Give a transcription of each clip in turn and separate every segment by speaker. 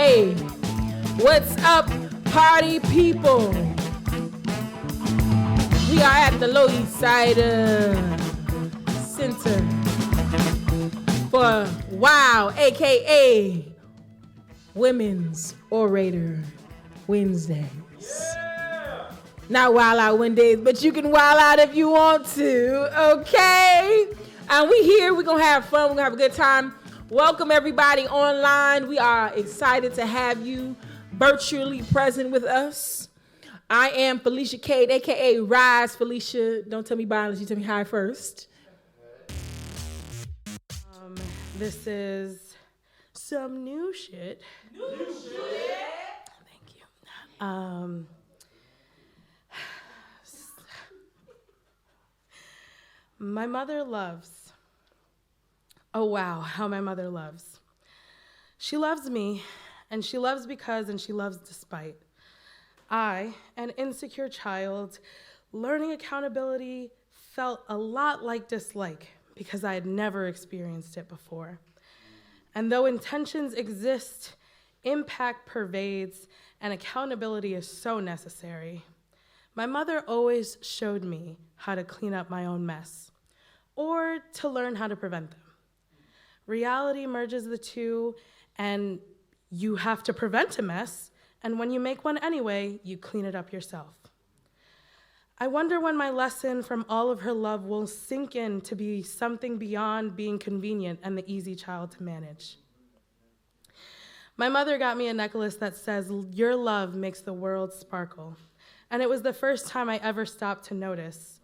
Speaker 1: Hey, what's up, party people? We are at the Loisaida Center for WOW, aka Women's Orator Wednesdays. Yeah. Not Wild Out Wednesdays, but you can wild out if you want to, okay? And we here, we're gonna have fun, we're gonna have a good time. Welcome everybody online. We are excited to have you virtually present with us. I am Felicia Cade, aka Rise Felicia. Don't tell me bye unless you tell me hi first. This is some new shit. Thank you. My mother loves. Oh wow, how my mother loves. She loves me, and she loves because, and she loves despite. I, an insecure child, learning accountability felt a lot like dislike because I had never experienced it before. And though intentions exist, impact pervades, and accountability is so necessary. My mother always showed me how to clean up my own mess, or to learn how to prevent them. Reality merges the two, and you have to prevent a mess, and when you make one anyway, you clean it up yourself. I wonder when my lesson from all of her love will sink in to be something beyond being convenient and the easy child to manage. My mother got me a necklace that says, "Your love makes the world sparkle," and it was the first time I ever stopped to notice.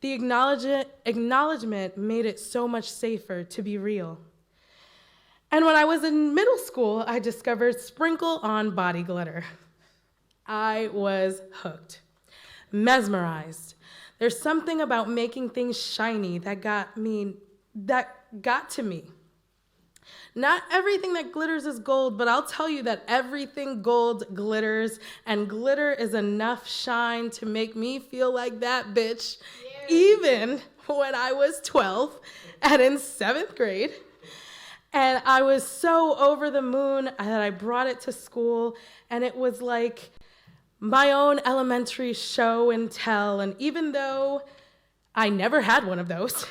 Speaker 1: The acknowledgement made it so much safer to be real. And when I was in middle school, I discovered sprinkle-on body glitter. I was hooked, mesmerized. There's something about making things shiny that got to me. Not everything that glitters is gold, but I'll tell you that everything gold glitters, and glitter is enough shine to make me feel like that bitch, even when I was 12 and in 7th grade. And I was so over the moon that I brought it to school, and it was like my own elementary show and tell. And even though I never had one of those,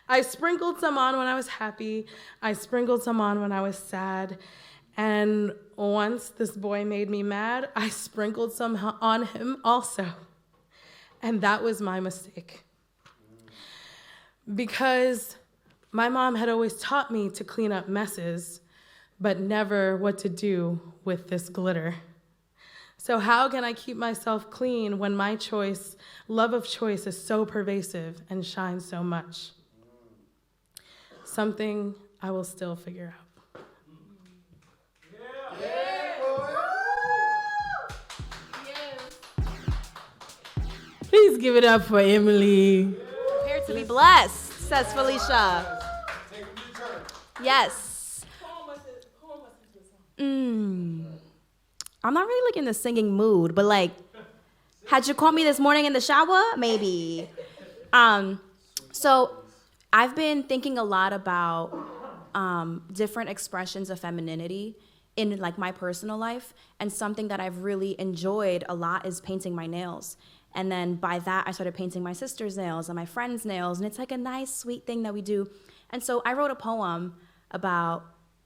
Speaker 1: I sprinkled some on when I was happy, I sprinkled some on when I was sad, and once this boy made me mad, I sprinkled some on him also. And that was my mistake. Because my mom had always taught me to clean up messes, but never what to do with this glitter. So how can I keep myself clean when my love of choice is so pervasive and shines so much? Something I will still figure out. Please give it up for Emily.
Speaker 2: Prepare to be blessed, says Felicia. Yes. I'm not really like in the singing mood, but like, had you called me this morning in the shower? Maybe. So I've been thinking a lot about different expressions of femininity in like my personal life, and something that I've really enjoyed a lot is painting my nails. And then by that, I started painting my sister's nails and my friend's nails, and it's like a nice, sweet thing that we do. And so I wrote a poem about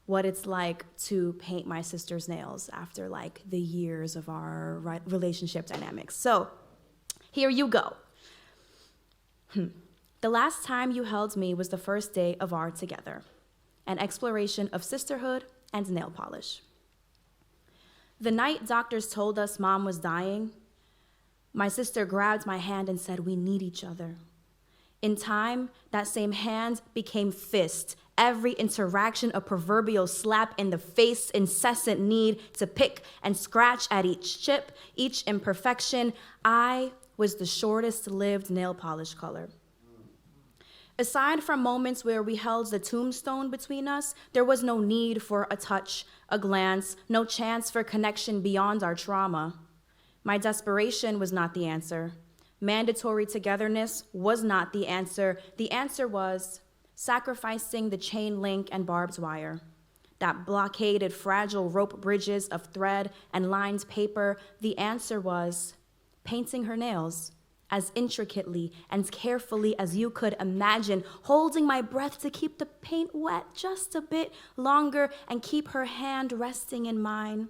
Speaker 2: what it's like to paint my sister's nails after like the years of our relationship dynamics. So here you go. The last time you held me was the first day of our together, an exploration of sisterhood and nail polish. The night doctors told us mom was dying, my sister grabbed my hand and said, "We need each other." In time, that same hand became fist. Every interaction a proverbial slap in the face, incessant need to pick and scratch at each chip, each imperfection. I was the shortest lived nail polish color. Aside from moments where we held the tombstone between us, there was no need for a touch, a glance, no chance for connection beyond our trauma. My desperation was not the answer. Mandatory togetherness was not the answer. The answer was sacrificing the chain link and barbed wire. that blockaded fragile rope bridges of thread and lined paper, the answer was painting her nails as intricately and carefully as you could imagine, holding my breath to keep the paint wet just a bit longer and keep her hand resting in mine.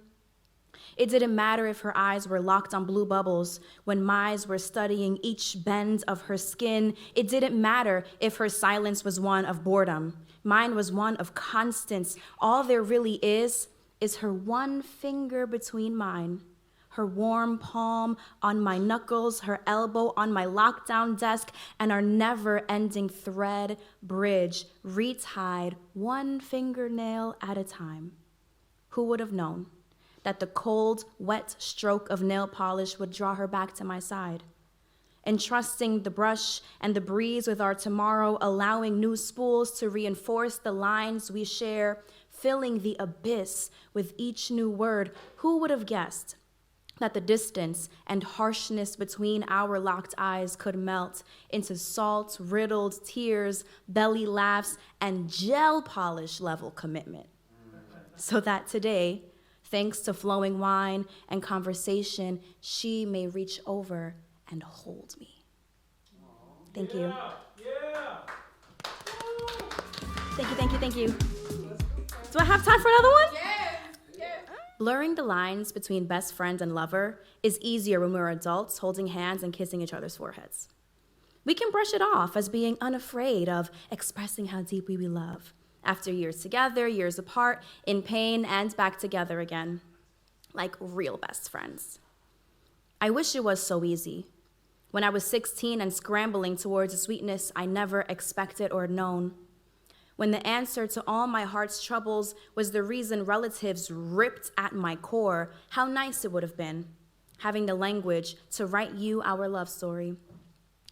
Speaker 2: It didn't matter if her eyes were locked on blue bubbles when my eyes were studying each bend of her skin. It didn't matter if her silence was one of boredom. Mine was one of constance. All there really is her one finger between mine, her warm palm on my knuckles, her elbow on my lockdown desk, and our never-ending thread bridge retied one fingernail at a time. Who would have known that the cold, wet stroke of nail polish would draw her back to my side? Entrusting the brush and the breeze with our tomorrow, allowing new spools to reinforce the lines we share, filling the abyss with each new word. Who would have guessed that the distance and harshness between our locked eyes could melt into salt-riddled tears, belly laughs, and gel polish level commitment? So that today, thanks to flowing wine and conversation, she may reach over and hold me. Thank you.
Speaker 3: Yeah.
Speaker 2: Thank you. Do I have time for another one? Yes. Blurring the lines between best friend and lover is easier when we're adults holding hands and kissing each other's foreheads. We can brush it off as being unafraid of expressing how deeply we love. After years together, years apart, in pain and back together again, like real best friends. I wish it was so easy. When I was 16 and scrambling towards a sweetness I never expected or known. When the answer to all my heart's troubles was the reason relatives ripped at my core, how nice it would have been, having the language to write you our love story.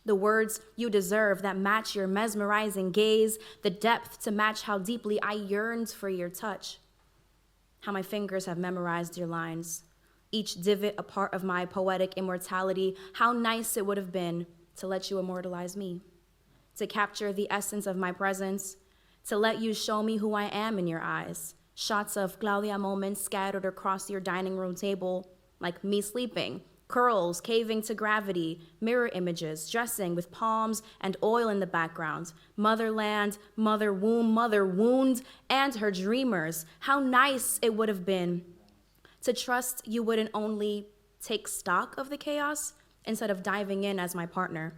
Speaker 2: The words you deserve that match your mesmerizing gaze, the depth to match how deeply I yearned for your touch. How my fingers have memorized your lines, each divot a part of my poetic immortality. How nice it would have been to let you immortalize me, to capture the essence of my presence, to let you show me who I am in your eyes. Shots of Claudia moments scattered across your dining room table, like me sleeping, curls caving to gravity, mirror images, dressing with palms and oil in the background, motherland, mother womb, mother wound, and her dreamers. How nice it would have been to trust you wouldn't only take stock of the chaos instead of diving in as my partner.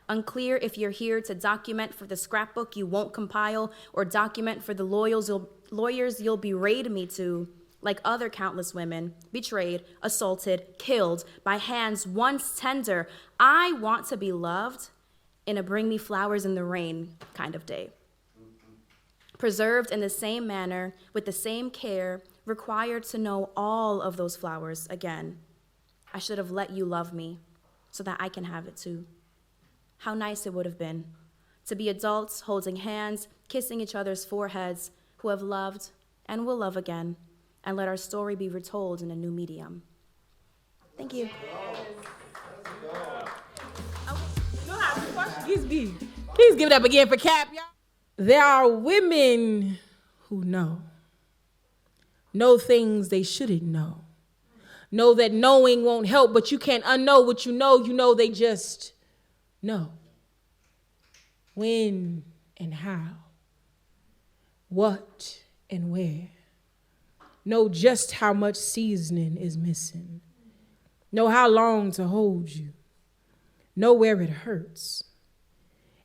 Speaker 2: Unclear if you're here to document for the scrapbook you won't compile or document for the lawyers you'll berate me to, like other countless women, betrayed, assaulted, killed by hands once tender. I want to be loved in a bring me flowers in the rain kind of day. Preserved in the same manner, with the same care, required to know all of those flowers again. I should have let you love me so that I can have it too. How nice it would have been to be adults holding hands, kissing each other's foreheads, who have loved and will love again, and let our story be retold in a new medium. Thank you.
Speaker 3: Please give it up again for Cap, y'all. There are women who know things they shouldn't know that knowing won't help, but you can't unknow what you know they just know. When and how, what and where. Know just how much seasoning is missing. Know how long to hold you. Know where it hurts.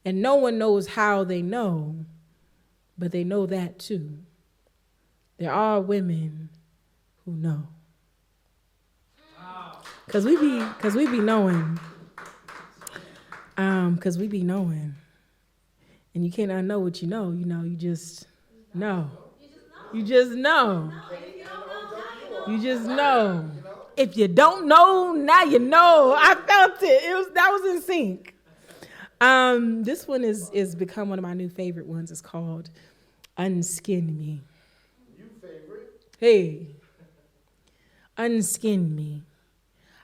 Speaker 3: And no one knows how they know, but they know that too. There are women who know. Cause we be knowing. Cause we be knowing. And you can't unknow what you know, you just know. You just know. You just know. If you don't know, now you know. I felt it. That was in sync. This one is become one of my new favorite ones. It's called Unskin Me.
Speaker 4: You favorite?
Speaker 3: Hey. Unskin me.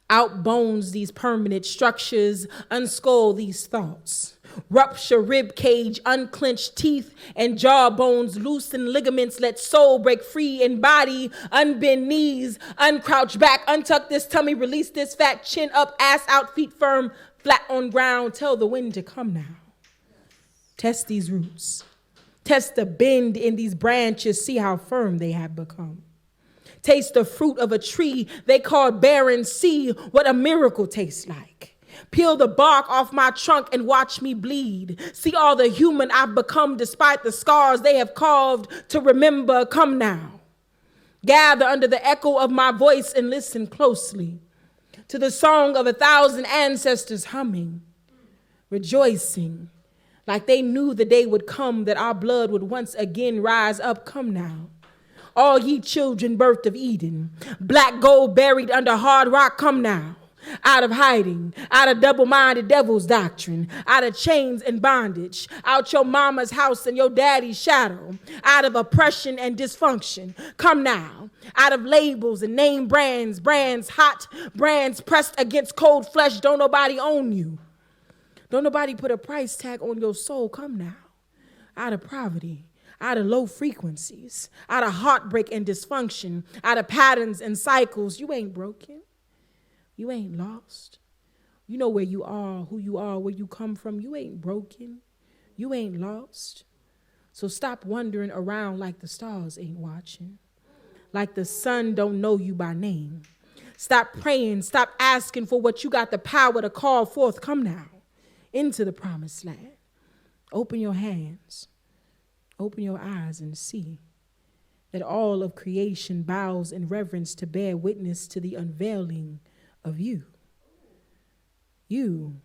Speaker 3: Outbones these permanent structures, unskull these thoughts. Rupture rib cage, unclenched teeth and jawbones, loosen ligaments, let soul break free in body, unbend knees, uncrouch back, untuck this tummy, release this fat, chin up, ass out, feet firm, flat on ground. Tell the wind to come now. Test these roots. Test the bend in these branches, see how firm they have become. Taste the fruit of a tree they call barren, see what a miracle tastes like. Peel the bark off my trunk and watch me bleed. See all the human I've become despite the scars they have carved to remember. Come now. Gather under the echo of my voice and listen closely to the song of 1,000 ancestors humming, rejoicing, like they knew the day would come that our blood would once again rise up. Come now. All ye children birthed of Eden, black gold buried under hard rock, come now. Out of hiding, out of double-minded devil's doctrine, out of chains and bondage, out your mama's house and your daddy's shadow, out of oppression and dysfunction, come now. Out of labels and name brands, brands hot, brands pressed against cold flesh, don't nobody own you. Don't nobody put a price tag on your soul, come now. Out of poverty, out of low frequencies, out of heartbreak and dysfunction, out of patterns and cycles, you ain't broken. You ain't lost. You know where you are, who you are, where you come from. You ain't broken. You ain't lost. So stop wandering around like the stars ain't watching, like the sun don't know you by name. Stop praying. Stop asking for what you got the power to call forth. Come now into the promised land. Open your hands. Open your eyes and see that all of creation bows in reverence to bear witness to the unveiling of you. You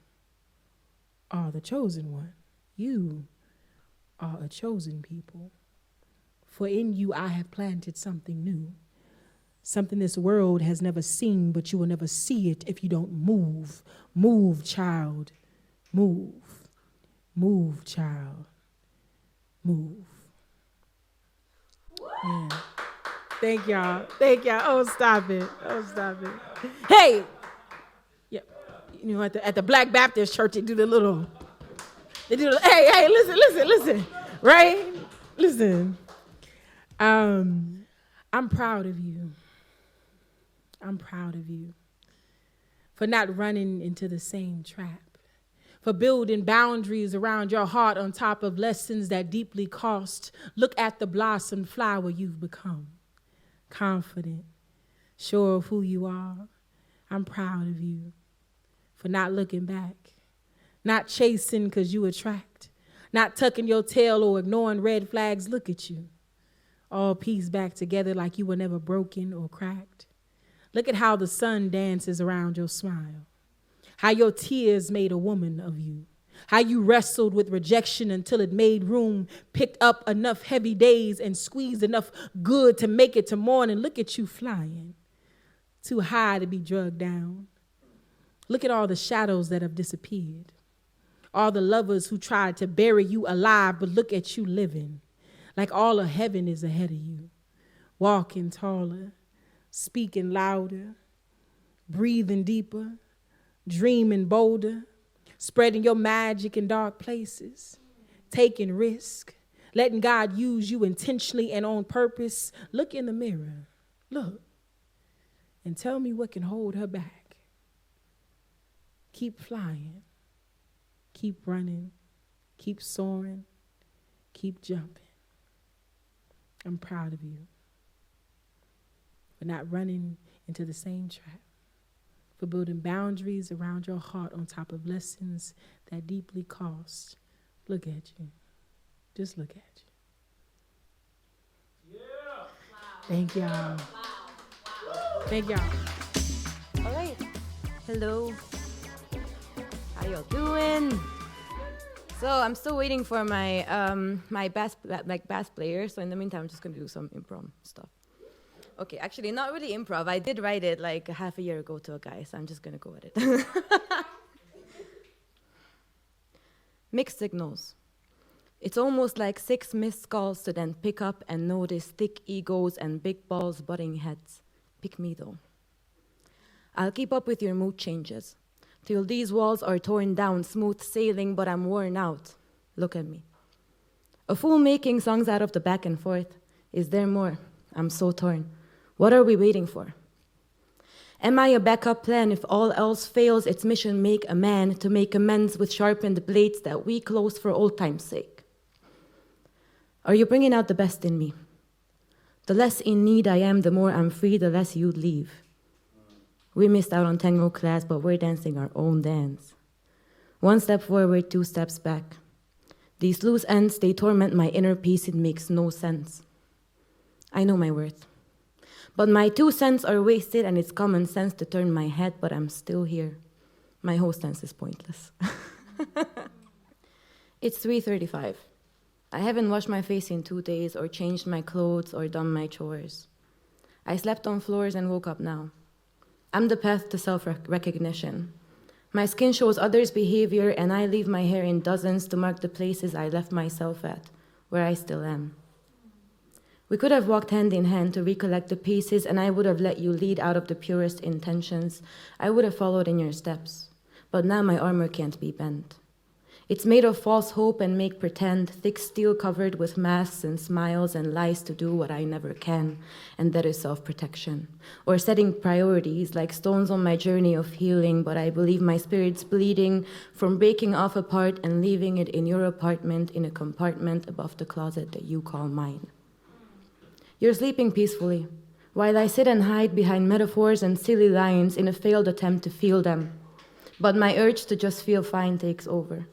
Speaker 3: are the chosen one. You are a chosen people. For in you I have planted something new, something this world has never seen, but you will never see it if you don't move. Move, child. Move. Move, child. Move. Yeah. Thank y'all. Thank y'all. Oh, stop it. Oh, stop it. Hey. Yeah. You know, at the Black Baptist church, they do the little, hey, listen. Right? Listen. I'm proud of you. I'm proud of you for not running into the same trap, for building boundaries around your heart on top of lessons that deeply cost. Look at the blossom flower you've become. Confident, sure of who you are. I'm proud of you for not looking back, not chasing because you attract, not tucking your tail or ignoring red flags. Look at you, all pieced back together like you were never broken or cracked. Look at how the sun dances around your smile, how your tears made a woman of you, how you wrestled with rejection until it made room, picked up enough heavy days and squeezed enough good to make it to morning. Look at you flying, too high to be drugged down. Look at all the shadows that have disappeared, all the lovers who tried to bury you alive, but look at you living, like all of heaven is ahead of you, walking taller, speaking louder, breathing deeper, dreaming bolder, spreading your magic in dark places, taking risk, letting God use you intentionally and on purpose. Look in the mirror, look, and tell me what can hold her back. Keep flying, keep running, keep soaring, keep jumping. I'm proud of you for not running into the same trap, for building boundaries around your heart on top of lessons that deeply cost. Look at you. Just look at you. Yeah. Wow. Thank y'all. Wow. Wow. Thank y'all.
Speaker 5: All right. Hello. How y'all doing? So I'm still waiting for my my bass player. So in the meantime, I'm just gonna do some improv stuff. Okay, actually, not really improv. I did write it like half a year ago to a guy, so I'm just going to go with it. Mixed signals. It's almost like 6 missed calls to then pick up and notice thick egos and big balls butting heads. Pick me, though. I'll keep up with your mood changes. till these walls are torn down, smooth sailing, but I'm worn out. Look at me. A fool making songs out of the back and forth. Is there more? I'm so torn. What are we waiting for? Am I a backup plan if all else fails? Its mission make a man to make amends with sharpened blades that we close for old time's sake. Are you bringing out the best in me? The less in need I am, the more I'm free, the less you'd leave. We missed out on tango class, but we're dancing our own dance. 1 step forward, 2 steps back. These loose ends, they torment my inner peace, it makes no sense. I know my worth. But my 2 cents are wasted and it's common sense to turn my head, but I'm still here. My whole stance is pointless. It's 3:35. I haven't washed my face in 2 days or changed my clothes or done my chores. I slept on floors and woke up now. I'm the path to self-recognition. My skin shows others' behavior and I leave my hair in dozens to mark the places I left myself at, where I still am. We could have walked hand in hand to recollect the pieces and I would have let you lead out of the purest intentions. I would have followed in your steps. But now my armor can't be bent. It's made of false hope and make pretend, thick steel covered with masks and smiles and lies to do what I never can, and that is self-protection. Or setting priorities like stones on my journey of healing, but I believe my spirit's bleeding from breaking off apart and leaving it in your apartment in a compartment above the closet that you call mine. You're sleeping peacefully, while I sit and hide behind metaphors and silly lines in a failed attempt to feel them. But my urge to just feel fine takes over.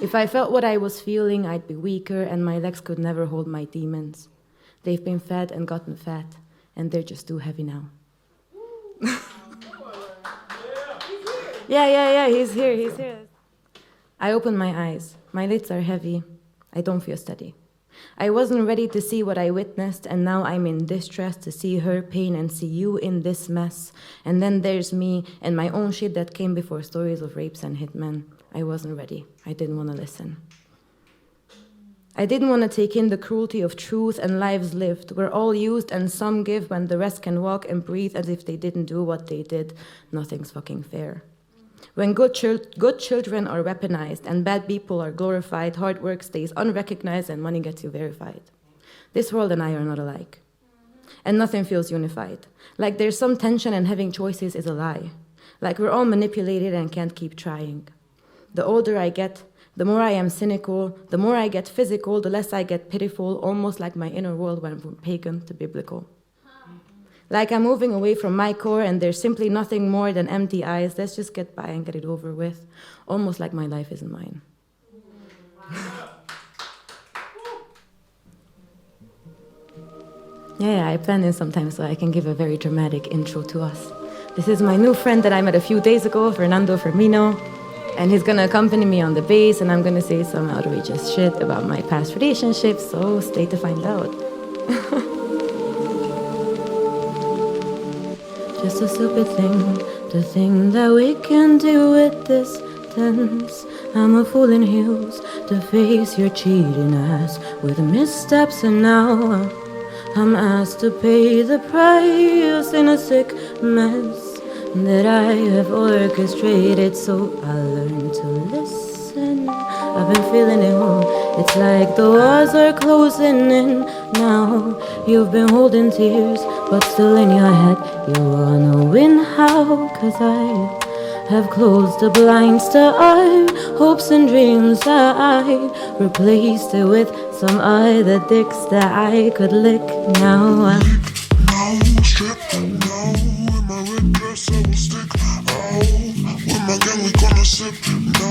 Speaker 5: If I felt what I was feeling, I'd be weaker and my legs could never hold my demons. They've been fed and gotten fat, and they're just too heavy now. Yeah, he's here. I open my eyes. My lids are heavy. I don't feel steady. I wasn't ready to see what I witnessed, and now I'm in distress to see her pain and see you in this mess. And then there's me and my own shit that came before stories of rapes and hitmen. I wasn't ready. I didn't want to listen. I didn't want to take in the cruelty of truth and lives lived. We're all used and some give when the rest can walk and breathe as if they didn't do what they did. Nothing's fucking fair. When good children are weaponized and bad people are glorified, hard work stays unrecognized and money gets you verified. This world and I are not alike. And nothing feels unified. Like there's some tension and having choices is a lie. Like we're all manipulated and can't keep trying. The older I get, the more I am cynical, the more I get physical, the less I get pitiful, almost like my inner world went from pagan to biblical. Like I'm moving away from my core and there's simply nothing more than empty eyes. Let's just get by and get it over with. Almost like my life isn't mine. Yeah, I planned in sometimes so I can give a very dramatic intro to us. This is my new friend that I met a few days ago, Fernando Firmino. And he's gonna accompany me on the bass and I'm gonna say some outrageous shit about my past relationships, so stay to find out. Just a stupid thing to think that we can deal with this tense. I'm a fool in heels to face your cheating ass with missteps, and now I'm asked to pay the price in a sick mess that I have orchestrated, so I learn to listen. I've been feeling it all. It's like the walls are closing in now. You've been holding tears, but still in your head you wanna win. How? 'Cause I have closed the blinds to our hopes and dreams. I replaced it with some other dicks that I could lick. Now strip, no, in my red dress I will stick. Oh, with my gang we gonna sip. No,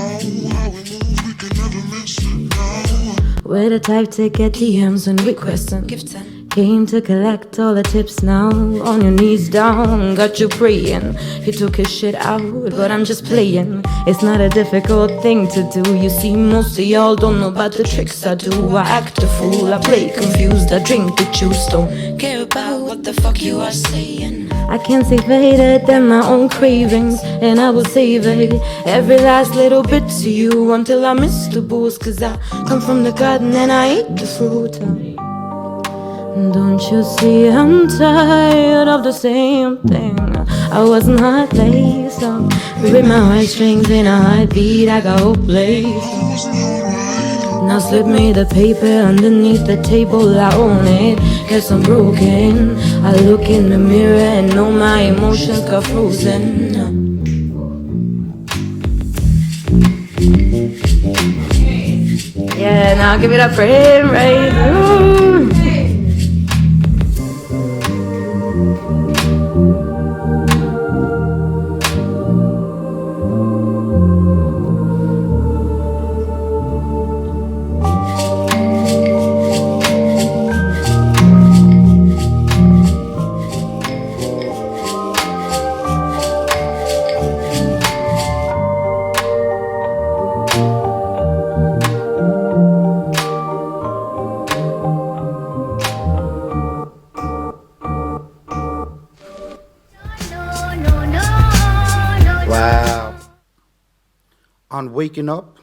Speaker 5: how we move we can never miss. No, we're the type to get DMs and requests and gifts and came to collect all the tips. Now on your knees down, got you praying. He took his shit out, but I'm just playing. It's not a difficult thing to do. You see, most of y'all don't know about the tricks I do. I act a fool, I play confused, I drink the juice. Don't care about what the fuck you are saying. I can't see faded than my own cravings, and I will save it, every last little bit to you until I miss the booze. 'Cause I come from the garden and I eat the fruit. Don't you see I'm tired of the same thing? I wasn't hot laced up with my heartstrings in a heartbeat. I got hopeless. Now slip me the paper underneath the table. I own it. Guess I'm broken. I look in the mirror and know my emotions got frozen. Yeah, now give it up for him, right? Ooh.
Speaker 4: Wow. On waking up,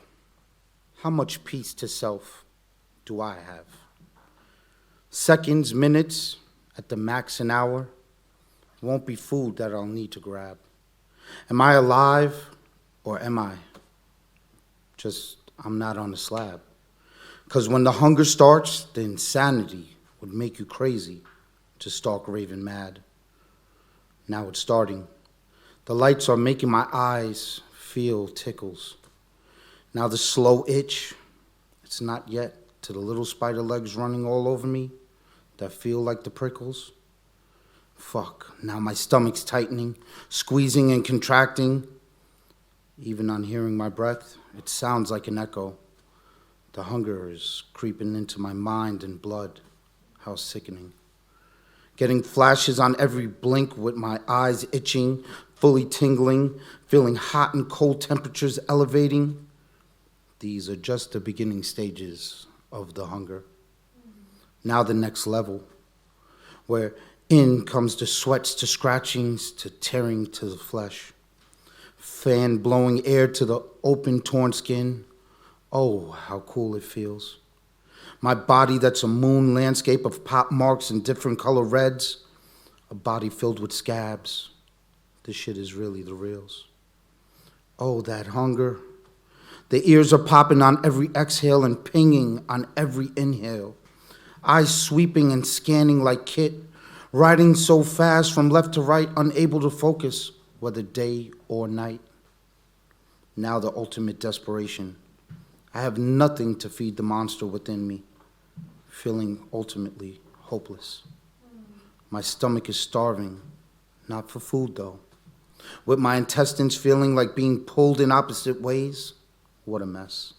Speaker 4: how much peace to self do I have? Seconds, minutes, at the max an hour, won't be food that I'll need to grab. Am I alive or am I? Just, I'm not on the slab. 'Cause when the hunger starts, the insanity would make you crazy to stalk raving mad. Now it's starting. The lights are making my eyes feel tickles. Now the slow itch, it's not yet to the little spider legs running all over me that feel like the prickles. Fuck, now my stomach's tightening, squeezing and contracting. Even on hearing my breath, it sounds like an echo. The hunger is creeping into my mind and blood. How sickening. Getting flashes on every blink with my eyes itching, fully tingling, feeling hot and cold temperatures elevating. These are just the beginning stages of the hunger. Now the next level, where in comes the sweats to scratchings to tearing to the flesh. Fan blowing air to the open torn skin. Oh, how cool it feels. My body that's a moon landscape of pop marks and different color reds. A body filled with scabs. This shit is really the reals. Oh, that hunger. The ears are popping on every exhale and pinging on every inhale. Eyes sweeping and scanning like Kit, riding so fast from left to right, unable to focus, whether day or night. Now the ultimate desperation. I have nothing to feed the monster within me, feeling ultimately hopeless. My stomach is starving, not for food though. With my intestines feeling like being pulled in opposite ways. What a mess.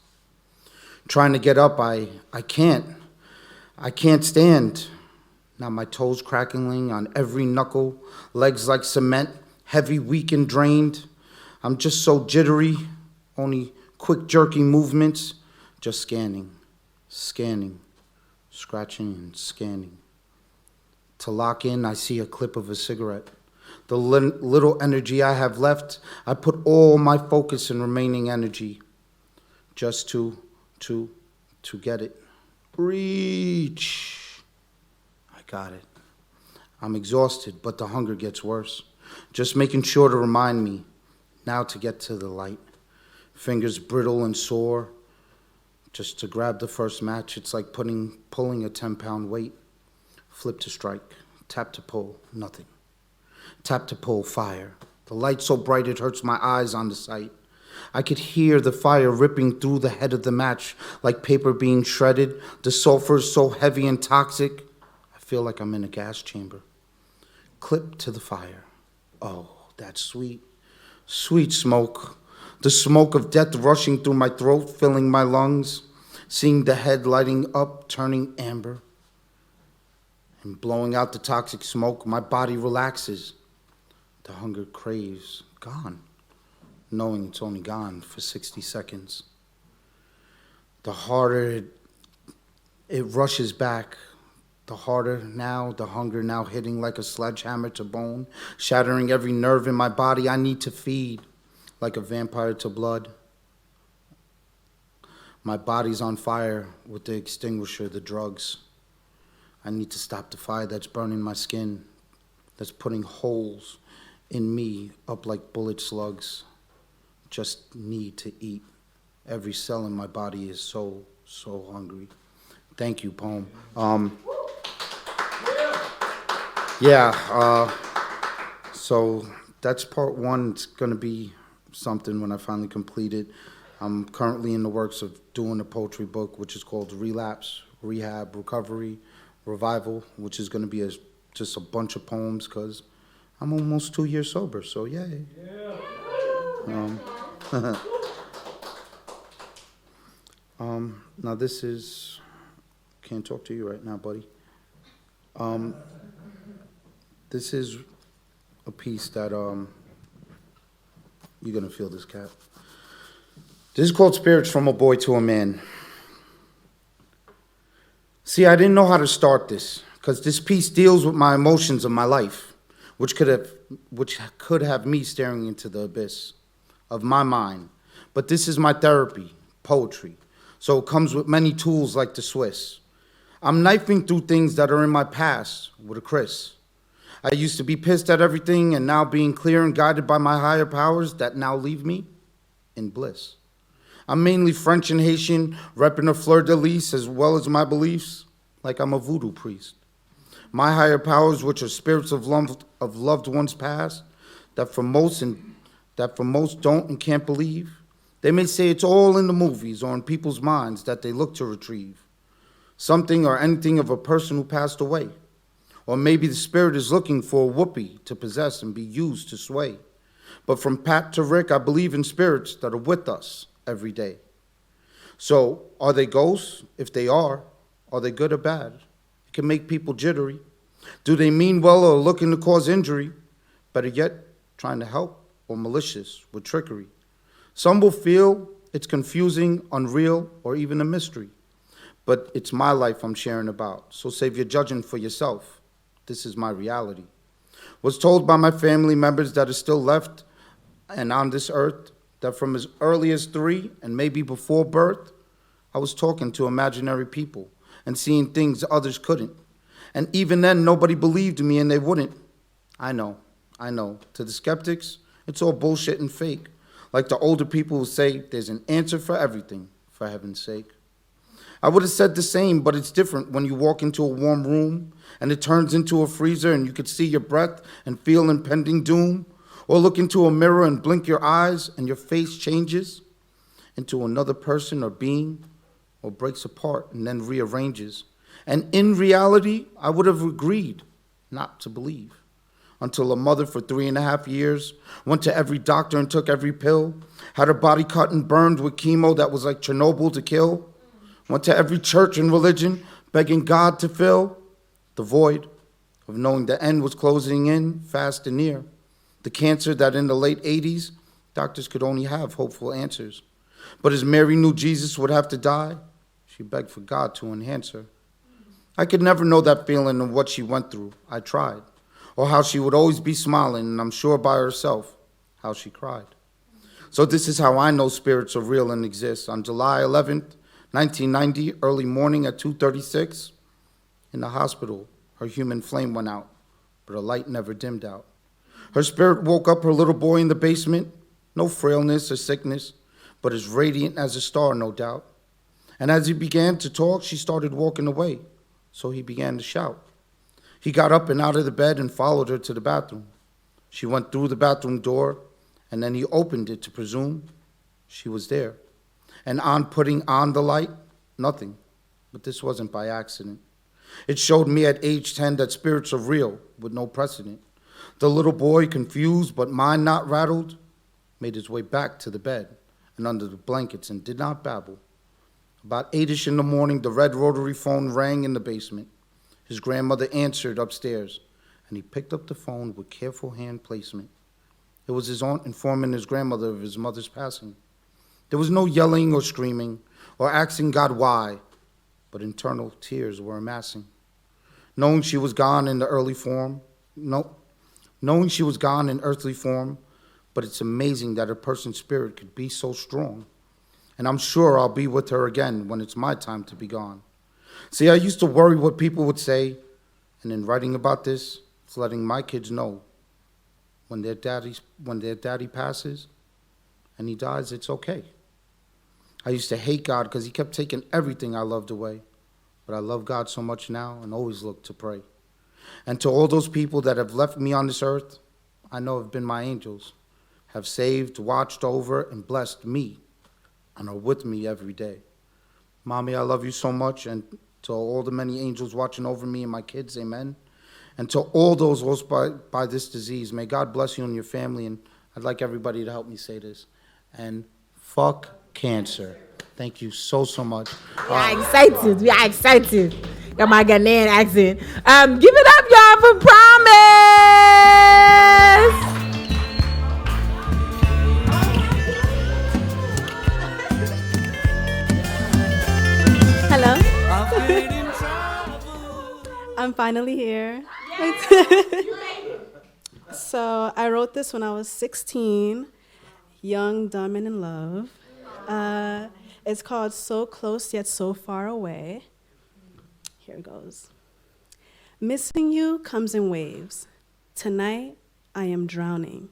Speaker 4: Trying to get up, I can't. I can't stand. Now my toes crackling on every knuckle, legs like cement, heavy, weak, and drained. I'm just so jittery, only quick, jerky movements, just scanning, scratching and scanning. To lock in, I see a clip of a cigarette. The little energy I have left, I put all my focus and remaining energy just to get it. Reach. I got it. I'm exhausted, but the hunger gets worse. Just making sure to remind me now to get to the light. Fingers brittle and sore. Just to grab the first match, it's like pulling a 10-pound weight. Flip to strike, tap to pull, nothing. Tap to pull, fire. The light so bright it hurts my eyes on the sight. I could hear the fire ripping through the head of the match like paper being shredded. The sulfur is so heavy and toxic. I feel like I'm in a gas chamber. Clip to the fire. Oh, that sweet, sweet smoke. The smoke of death rushing through my throat, filling my lungs. Seeing the head lighting up, turning amber. And blowing out the toxic smoke, my body relaxes. The hunger craves, gone. Knowing it's only gone for 60 seconds. The harder it rushes back, the harder now, the hunger now hitting like a sledgehammer to bone, shattering every nerve in my body. I need to feed like a vampire to blood. My body's on fire with the extinguisher, the drugs. I need to stop the fire that's burning my skin, that's putting holes in me up like bullet slugs. Just need to eat. Every cell in my body is so hungry. Thank you, poem. So that's part one. It's going to be something when I finally complete it. I'm currently in the works of doing a poetry book, which is called Relapse, Rehab, Recovery, Revival, which is going to be just a bunch of poems because I'm almost 2 years sober, so yay. Now this is, can't talk to you right now, buddy. This is a piece that, you're gonna feel this, Cap. This is called Spirits from a Boy to a Man. See, I didn't know how to start this, because this piece deals with my emotions of my life, which could have me staring into the abyss of my mind. But this is my therapy, poetry. So it comes with many tools like the Swiss. I'm knifing through things that are in my past with a Chris. I used to be pissed at everything, and now being clear and guided by my higher powers that now leave me in bliss. I'm mainly French and Haitian, repping a fleur-de-lis as well as my beliefs, like I'm a voodoo priest. My higher powers, which are spirits of loved ones past, that for most don't and can't believe. They may say it's all in the movies or in people's minds that they look to retrieve something or anything of a person who passed away. Or maybe the spirit is looking for a whoopee to possess and be used to sway. But from Pat to Rick, I believe in spirits that are with us every day. So, are they ghosts? If they are they good or bad? It can make people jittery. Do they mean well or looking to cause injury? Better yet, trying to help or malicious with trickery. Some will feel it's confusing, unreal, or even a mystery. But it's my life I'm sharing about, so save your judging for yourself. This is my reality. Was told by my family members that are still left and on this earth that from as early as 3 and maybe before birth, I was talking to imaginary people and seeing things others couldn't. And even then, nobody believed me and they wouldn't. I know. To the skeptics, it's all bullshit and fake. Like the older people who say, there's an answer for everything, for heaven's sake. I would have said the same, but it's different when you walk into a warm room and it turns into a freezer and you could see your breath and feel impending doom, or look into a mirror and blink your eyes and your face changes into another person or being, or breaks apart and then rearranges. And in reality, I would have agreed not to believe until a mother for 3.5 years went to every doctor and took every pill, had her body cut and burned with chemo that was like Chernobyl to kill, went to every church and religion begging God to fill the void of knowing the end was closing in fast and near. The cancer that in the late 80s, doctors could only have hopeful answers. But as Mary knew Jesus would have to die, she begged for God to enhance her. I could never know that feeling of what she went through. I tried. Or how she would always be smiling, and I'm sure by herself how she cried. So this is how I know spirits are real and exist. On July 11th, 1990, early morning at 2:36, in the hospital, her human flame went out, but her light never dimmed out. Her spirit woke up her little boy in the basement, no frailness or sickness, but as radiant as a star, no doubt. And as he began to talk, she started walking away, so he began to shout. He got up and out of the bed and followed her to the bathroom. She went through the bathroom door, and then he opened it to presume she was there. And on putting on the light, nothing. But this wasn't by accident. It showed me at age 10 that spirits are real with no precedent. The little boy, confused but mind not rattled, made his way back to the bed and under the blankets and did not babble. About 8-ish in the morning, the red rotary phone rang in the basement. His grandmother answered upstairs, and he picked up the phone with careful hand placement. It was his aunt informing his grandmother of his mother's passing. There was no yelling or screaming or asking God why, but internal tears were amassing. Knowing she was gone in earthly form, but it's amazing that a person's spirit could be so strong. And I'm sure I'll be with her again when it's my time to be gone. See, I used to worry what people would say, and in writing about this, it's letting my kids know when their daddy passes and he dies, it's okay. I used to hate God because he kept taking everything I loved away. But I love God so much now and always look to pray. And to all those people that have left me on this earth, I know have been my angels, have saved, watched over, and blessed me, and are with me every day. Mommy, I love you so much, and to all the many angels watching over me and my kids, amen. And to all those lost by this disease, may God bless you and your family, and I'd like everybody to help me say this. And fuck cancer. Thank you so much.
Speaker 3: We are excited. We are excited. Got my Ghanaian accent. Give it up, y'all, for Promise.
Speaker 6: Hello. I'm finally here. So I wrote this when I was 16, young, dumb, and in love. It's called So Close Yet So Far Away. Here it goes. Missing you comes in waves. Tonight, I am drowning.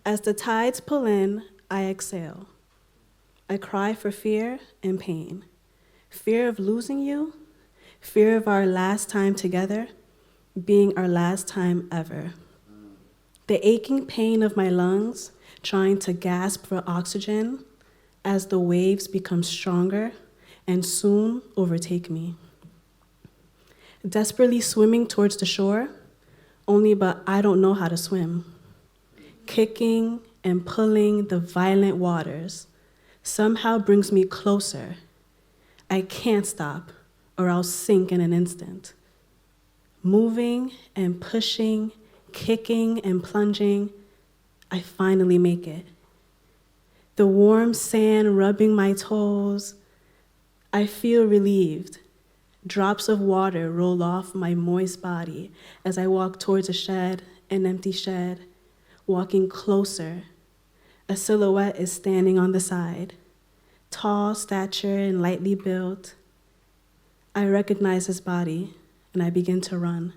Speaker 6: As the tides pull in, I exhale. I cry for fear and pain. Fear of losing you, fear of our last time together, being our last time ever. The aching pain of my lungs, trying to gasp for oxygen, as the waves become stronger and soon overtake me. Desperately swimming towards the shore, only but I don't know how to swim. Kicking and pulling the violent waters somehow brings me closer. I can't stop or I'll sink in an instant. Moving and pushing, kicking and plunging, I finally make it. The warm sand rubbing my toes, I feel relieved. Drops of water roll off my moist body as I walk towards a shed, an empty shed, walking closer. A silhouette is standing on the side, tall stature and lightly built. I recognize his body and I begin to run.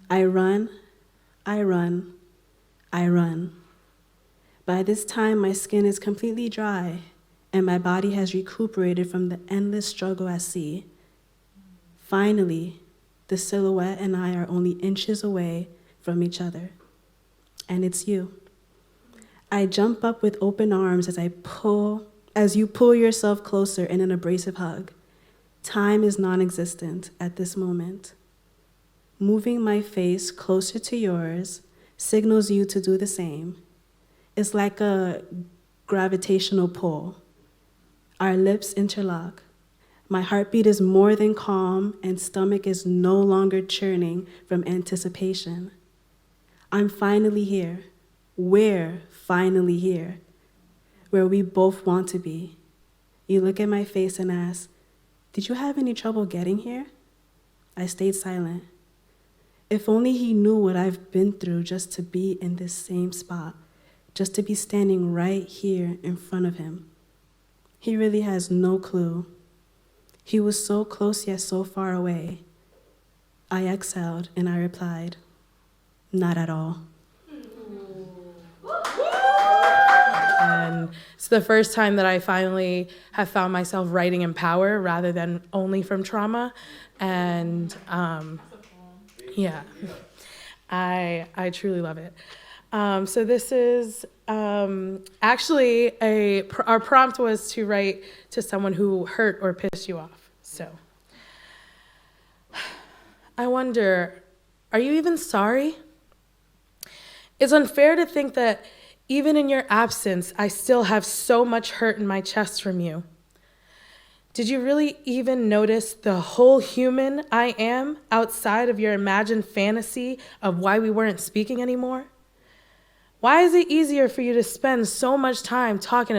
Speaker 6: I run, I run, I run. By this time, my skin is completely dry, and my body has recuperated from the endless struggle at sea. Finally, the silhouette and I are only inches away from each other. And it's you. I jump up with open arms as you pull yourself closer in an abrasive hug. Time is non-existent at this moment. Moving my face closer to yours signals you to do the same. It's like a gravitational pull. Our lips interlock. My heartbeat is more than calm, and stomach is no longer churning from anticipation. I'm finally here. We're finally here, where we both want to be. You look at my face and ask, "Did you have any trouble getting here?" I stayed silent. If only he knew what I've been through just to be in this same spot. Just to be standing right here in front of him. He really has no clue. He was so close yet so far away. I exhaled and I replied, "Not at all."
Speaker 1: And it's the first time that I finally have found myself writing in power rather than only from trauma. And yeah, I truly love it. So this is actually our prompt was to write to someone who hurt or pissed you off. So I wonder, are you even sorry? It's unfair to think that even in your absence, I still have so much hurt in my chest from you. Did you really even notice the whole human I am outside of your imagined fantasy of why we weren't speaking anymore? Why is it easier for you to spend so much time talking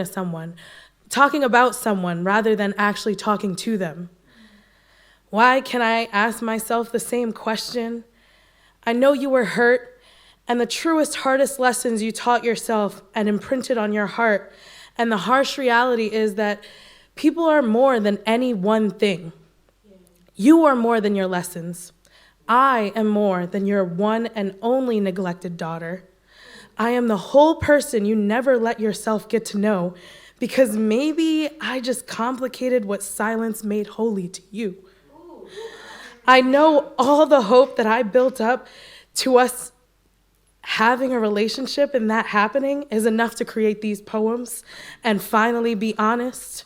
Speaker 1: about someone, rather than actually talking to them? Why can I ask myself the same question? I know you were hurt, and the truest, hardest lessons you taught yourself and imprinted on your heart, and the harsh reality is that people are more than any one thing. You are more than your lessons. I am more than your one and only neglected daughter. I am the whole person you never let yourself get to know, because maybe I just complicated what silence made holy to you. I know all the hope that I built up to us having a relationship and that happening is enough to create these poems and finally be honest.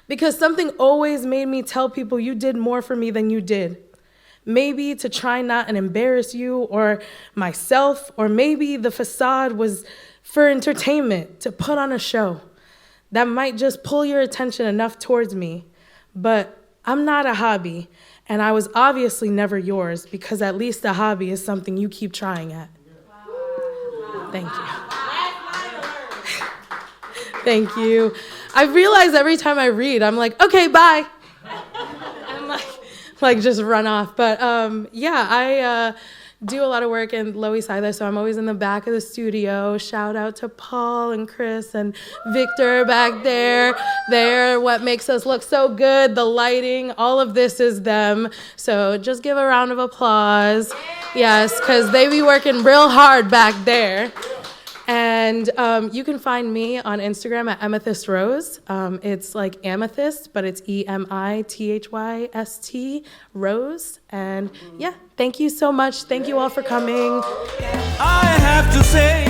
Speaker 1: Because something always made me tell people you did more for me than you did. Maybe to try not and embarrass you or myself, or maybe the facade was for entertainment, to put on a show that might just pull your attention enough towards me. But I'm not a hobby, and I was obviously never yours, because at least a hobby is something you keep trying at. Thank you. Thank you. I realize every time I read, I'm like, okay, bye. I'm like just run off. But yeah, I do a lot of work in Loisaida, so I'm always in the back of the studio. Shout out to Paul and Chris and Victor back there. They're what makes us look so good, the lighting, all of this is them. So just give a round of applause. Yes, because they be working real hard back there. And you can find me on Instagram at Amethyst Rose. It's like amethyst, but it's EMITHYST Rose. And yeah, thank you so much. Thank you all for coming.
Speaker 7: I have to say